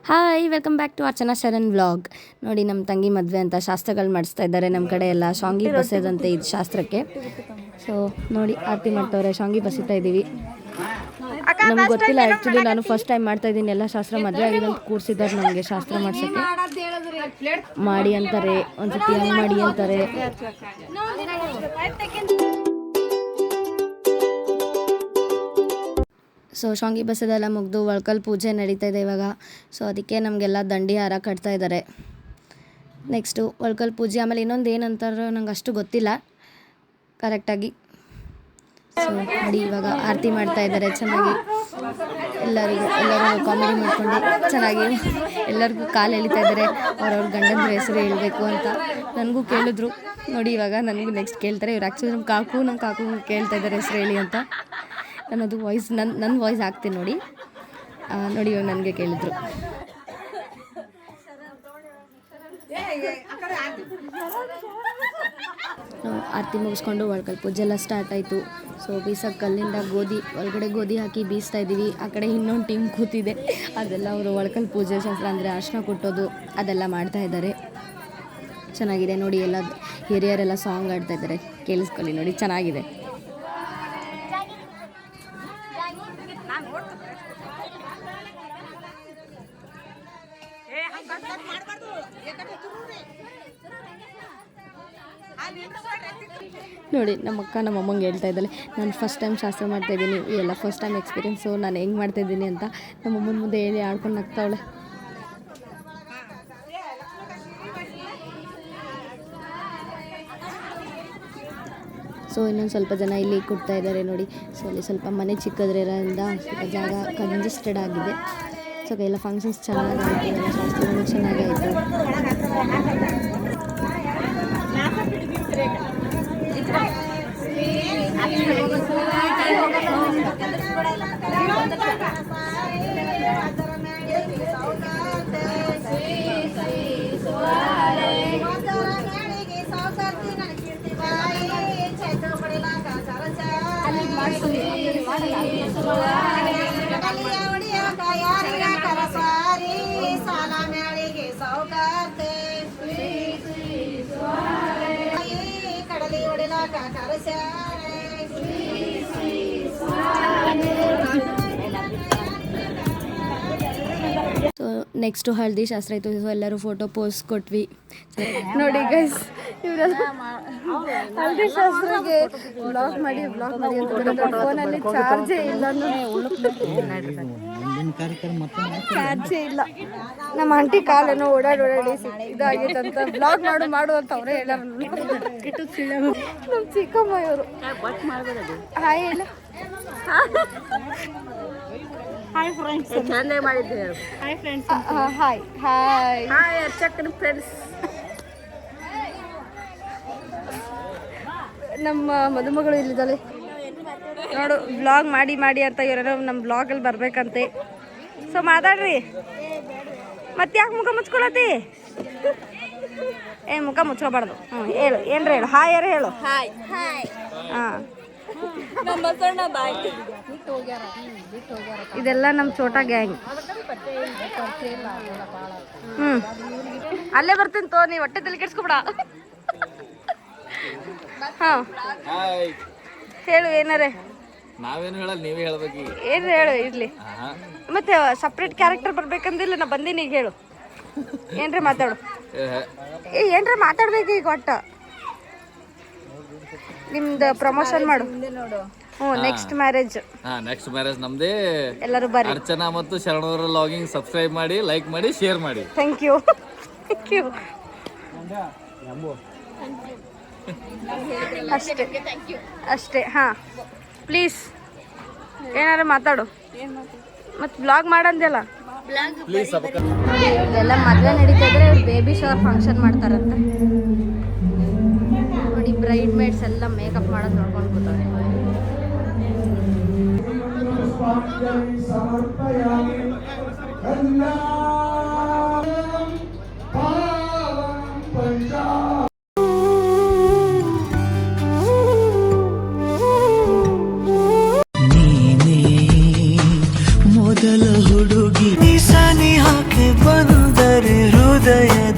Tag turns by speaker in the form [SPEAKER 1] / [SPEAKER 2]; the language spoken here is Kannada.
[SPEAKER 1] Hi welcome back to Archana Sharan vlog. ನೋಡಿ ನಮ್ಮ ತಂಗಿ ಮದುವೆ ಅಂತ ಶಾಸ್ತ್ರಗಳು ಮಾಡಿಸ್ತಾ ಇದ್ದಾರೆ. ನಮ್ಮ ಕಡೆ ಎಲ್ಲ ಶಾಂಗಿ ಬಸೋದಂತೆ ಇದು ಶಾಸ್ತ್ರಕ್ಕೆ. ಸೊ ನೋಡಿ ಆರತಿ ಮಾಡ್ತವ್ರೆ, ಶಾಂಗಿ ಬಸಿತಾ ಇದ್ದೀವಿ. ನಮ್ಗೆ ಗೊತ್ತಿಲ್ಲ ಆ್ಯಕ್ಚುಲಿ, ನಾನು ಫಸ್ಟ್ ಟೈಮ್ ಮಾಡ್ತಾ ಇದ್ದೀನಿ ಎಲ್ಲ ಶಾಸ್ತ್ರ. ಮದುವೆ ಆಗಿದೆ ಅಂತ ಕೂರಿಸಿದ್ದಾರೆ ನಮಗೆ ಶಾಸ್ತ್ರ ಮಾಡ್ಸೋಕ್ಕೆ. ಮಾಡಿ ಅಂತಾರೆ, ಒಂದ್ಸತಿ ಹಂಗೆ ಮಾಡಿ ಅಂತಾರೆ. ಸೊ ಶಾಂಗಿ ಬಸದೆಲ್ಲ ಮುಗಿದು ಒಳ್ಕಲ್ ಪೂಜೆ ನಡೀತಾ ಇದೆ ಇವಾಗ. ಸೊ ಅದಕ್ಕೆ ನಮಗೆಲ್ಲ ದಂಡಿ ಹಾರ ಕಟ್ತಾ ಇದ್ದಾರೆ. ನೆಕ್ಸ್ಟು ಒಳ್ಕಲ್ ಪೂಜೆ, ಆಮೇಲೆ ಇನ್ನೊಂದು ಏನಂತಾರೋ ನಂಗೆ ಅಷ್ಟು ಗೊತ್ತಿಲ್ಲ ಕರೆಕ್ಟಾಗಿ. ಸೊ ನೋಡಿ ಇವಾಗ ಆರತಿ ಮಾಡ್ತಾ ಇದ್ದಾರೆ ಚೆನ್ನಾಗಿ. ಎಲ್ಲರೂ ಕಾಮಿಡಿ ಮಾಡ್ಕೊಂಡು ಚೆನ್ನಾಗಿ ಎಲ್ಲರಿಗೂ ಕಾಲು ಎಳಿತಾ ಇದ್ದಾರೆ. ಅವ್ರವ್ರ ಗಂಡಂದ್ರ ಹೆಸರು ಹೇಳಬೇಕು ಅಂತ ನನಗೂ ಕೇಳಿದ್ರು. ನೋಡಿ ಇವಾಗ ನನಗೂ ನೆಕ್ಸ್ಟ್ ಕೇಳ್ತಾರೆ. ಇವ್ರು ಆ್ಯಕ್ಚುಲಿ ನಮ್ಮ ಕಾಕು ಕೇಳ್ತಾ ಇದ್ದಾರೆ ಹೆಸರು ಹೇಳಿ ಅಂತ. ನನ್ನದು ವಾಯ್ಸ್ ನನ್ನ ವಾಯ್ಸ್ ಹಾಕ್ತೀನಿ ನೋಡಿ. ಇವಾಗ ನನಗೆ ಕೇಳಿದ್ರು. ಆರತಿ ಮುಗಿಸ್ಕೊಂಡು ಒಳ್ಕಲ್ ಪೂಜೆ ಎಲ್ಲ ಸ್ಟಾರ್ಟ್ ಆಯಿತು. ಸೊ ಬೀಸಕ್ಕೆ ಕಲ್ಲಿಂದ ಒಳಗಡೆ ಗೋಧಿ ಹಾಕಿ ಬೀಸ್ತಾ ಇದ್ದೀವಿ. ಆ ಕಡೆ ಇನ್ನೊಂದು ಟೀಮ್ ಕೂತಿದೆ, ಅದೆಲ್ಲ ಅವರು ಒಳ್ಕಲ್ ಪೂಜೆ ಶಾಸ್ತ್ರ ಅಂದರೆ ಅರ್ಶಿನ ಕೊಟ್ಟೋದು ಅದೆಲ್ಲ ಮಾಡ್ತಾ ಇದ್ದಾರೆ. ಚೆನ್ನಾಗಿದೆ ನೋಡಿ. ಎಲ್ಲ ಹಿರಿಯರೆಲ್ಲ ಸಾಂಗ್ ಆಡ್ತಾ ಇದ್ದಾರೆ, ಕೇಳಿಸ್ಕೊಳ್ಳಿ ನೋಡಿ, ಚೆನ್ನಾಗಿದೆ. ನೋಡಿ ನಮ್ಮ ಅಕ್ಕ ನಮ್ಮ ಅಮ್ಮಂಗೆ ಹೇಳ್ತಾ ಇದ್ದಾಳೆ, ನಾನು ಫಸ್ಟ್ ಟೈಮ್ ಶಾಸ್ತ್ರ ಮಾಡ್ತಾಯಿದ್ದೀನಿ, ಎಲ್ಲ ಫಸ್ಟ್ ಟೈಮ್ ಎಕ್ಸ್ಪೀರಿಯೆನ್ಸು, ನಾನು ಹೆಂಗೆ ಮಾಡ್ತಾಯಿದ್ದೀನಿ ಅಂತ ನಮ್ಮ ಅಮ್ಮನ ಮುಂದೆ ಹೇಳಿ ಆಡ್ಕೊಂಡು ನಗ್ತಾವಳೆ. ಸೊ ಇನ್ನೊಂದು ಸ್ವಲ್ಪ ಜನ ಇಲ್ಲಿ ಕೊಡ್ತಾ ಇದ್ದಾರೆ ನೋಡಿ. ಸೊ ಅಲ್ಲಿ ಸ್ವಲ್ಪ ಮನೆ ಚಿಕ್ಕದ್ರಿಂದ ಸ್ವಲ್ಪ ಜಾಗ ಕಂಜೆಸ್ಟೆಡ್ ಆಗಿದೆ. ಸೊ ಎಲ್ಲ ಫಂಕ್ಷನ್ಸ್ ಚೆನ್ನಾಗಾಯಿತು, ಎಲ್ಲ ಶಾಸ್ತ್ರಗಳು ಚೆನ್ನಾಗಾಯಿತು. ಸೊ ನೆಕ್ಸ್ಟು ಹಳದಿ ಶಾಸ್ತ್ರ ಇತ್ತು. ಸೊ ಎಲ್ಲರೂ ಫೋಟೋ ಪೋಸ್ ಕೊಟ್ವಿ ನೋಡಿ ಗೈಸ್. ಇವರೆಲ್ಲ ಹಳದಿ ಶಾಸ್ತ್ರಕ್ಕೆ ಬ್ಲಾಗ್ ಮಾಡಿ ಅಂತ ಫೋನಲ್ಲಿ ಚಾರ್ಜೇ ಇಲ್ಲ. ನಮ್ಮ ಆಂಟಿ ಕಾಲೇನೋ ಓಡಾಡಿ ಇದಾಗೈತೆ ಅಂತ ಬ್ಲಾಗ್ ಮಾಡು ಅಂತ ಅವರೇ ಹೇಳಾರ. ನಮ್ಮ ಚಿಕ್ಕಮ್ಮ ಇವರು ಹಾಯ್ ಹೇಳ. ಹಾಯ್ ಫ್ರೆಂಡ್ಸ್, ಚಂದ ಮಾಡಿದ್ದೇವೆ. Hi friends. Hi hi hi ಅರ್ಚಕನ ಫ್ರೆಂಡ್ಸ್. ನಮ್ಮ ಮದುಮಗಳು ಇಲ್ಲಿದ್ದಾಳೆ ನೋಡು. ಬ್ಲಾಗ್ ಮಾಡಿ ಅಂತ ಇವರೆಲ್ಲ ನಮ್ಮ ಬ್ಲಾಗಲ್ಲಿ ಬರ್ಬೇಕಂತೆ. ಸೊ ಮಾತಾಡ್ರಿ. ಮತ್ತೆ ಯಾಕೆ ಮುಖ ಮುಚ್ಕೊಳತಿ? ಮುಖ ಮುಚ್ಕೋಬಾರ್ದು. ಹೇಳು, ಏನ್ರಿ ಹೇಳು. ಹಾಯ್ ಯಾರು ಹೇಳು. Hi hi. ಹಾಂ, ಇದೆಲ್ಲ ನಮ್ಮ ಚೋಟಾ ಗ್ಯಾಂಗ್. ಅಲ್ಲೇ ಬರ್ತೀನಿ ತೋ, ನೀ ಹೊಟ್ಟೆ ತಲೆ ಕೆಡ್ಸ್ಕೊಬೇಡ. ಹಾಂ ಹೇಳು ಏನಾರೆ.
[SPEAKER 2] ನಾವೇನು ಹೇಳಲ್ಲ, ನೀವೇ ಹೇಳ್ಬೇಕು.
[SPEAKER 1] ಏನು ಹೇಳು ಇರ್ಲಿ. ಮತ್ತೆ ಸಪ್ರೇಟ್ ಕ್ಯಾರೆಕ್ಟರ್ ಬರ್ಬೇಕಂದಿಲ್ಲ, ನಾ ಬಂದೀನಿ. ಈಗ ಹೇಳು, ಏನ್ರಿ ಮಾತಾಡು. ಏನ್ರಿ ಮಾತಾಡ್ಬೇಕು ಈಗ. ಒಟ್ಟ ನಿಮ್ದು ಪ್ರಮೋಷನ್ ಮಾಡು. ನೆಕ್ಸ್ಟ್ ಮ್ಯಾರೇಜ್
[SPEAKER 2] ನಮ್ದೇ.
[SPEAKER 1] ಎಲ್ಲರೂ ಬರ್ರಿ.
[SPEAKER 2] ಅರ್ಚನಾ ಮತ್ತು ಶರಣವರ ಲಾಗಿಂಗ್ ಸಬ್ಸ್ಕ್ರೈಬ್ ಮಾಡಿ, ಲೈಕ್ ಮಾಡಿ, ಶೇರ್ ಮಾಡಿ.
[SPEAKER 1] Thank you. ಅಷ್ಟೇ. ಹಾಂ ಪ್ಲೀಸ್ ಏನಾರು ಮಾತಾಡು. ಮತ್ತೆ ಬ್ಲಾಗ್ ಮಾಡಂದೆಲ್ಲ. ಎಲ್ಲ ಮದುವೆ ನಡೀತಾ ಇದ್ರೆ ಇವ್ರು ಬೇಬಿ ಶವರ್ ಫಂಕ್ಷನ್ ಮಾಡ್ತಾರಂತೆ ನೋಡಿ. ಬ್ರೈಡ್ ಮೇಡ್ಸ್ ಎಲ್ಲ ಮೇಕಪ್ ಮಾಡೋದು ನೋಡ್ಕೊಂಡು ಕೂತವ್ರೆ.
[SPEAKER 3] ಮೊದಲ ಹುಡುಗಿ ಸನಿ ಹಾಕಿ ಬಂದರೆ ಹೃದಯದ